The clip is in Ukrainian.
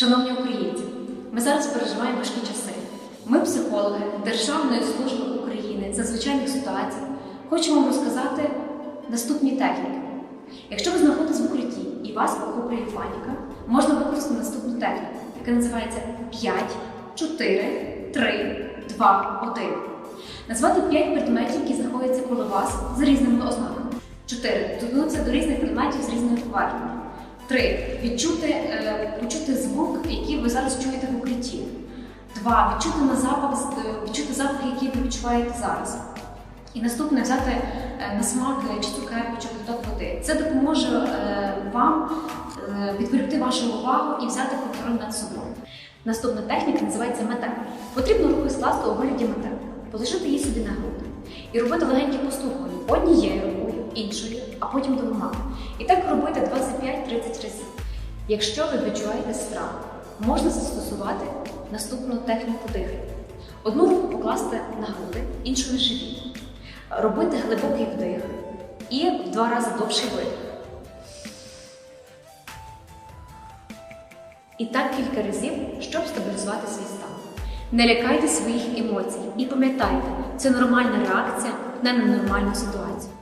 Шановні українці, ми зараз переживаємо важкі часи. Ми, психологи Державної служби України з надзвичайних ситуацій, хочемо вам розказати наступні техніки. Якщо ви знаходитесь в укритті і вас охоплює паніка, можна використати наступну техніку, яка називається 5, 4, 3, 2, 1. Назвати 5 предметів, які знаходяться коло вас з різними ознаками. 4. Доторкнутися до різних предметів з різною поверхнею. 3. Почути звук, який ви зараз чуєте в укритті. 2. Відчути запах, який ви відчуваєте зараз. І наступне взяти на смак чи цукерку, чи ковток води. Це допоможе вам відволікти вашу увагу і взяти контроль над собою. Наступна техніка називається метелик. Потрібно руки скласти у вигляді метелика, положити її собі на груди і робити легенькі постукування однією рукою, іншою, а потім двома. І так робити 25-30 разів. Якщо ви відчуваєте страх, можна застосувати наступну техніку дихання. Одну руку покласти на груди, іншу на живіт. Робити глибокий вдих і в 2 рази довший видих. І так кілька разів, щоб стабілізувати свій стан. Не лякайте своїх емоцій і пам'ятайте, це нормальна реакція на ненормальну ситуацію.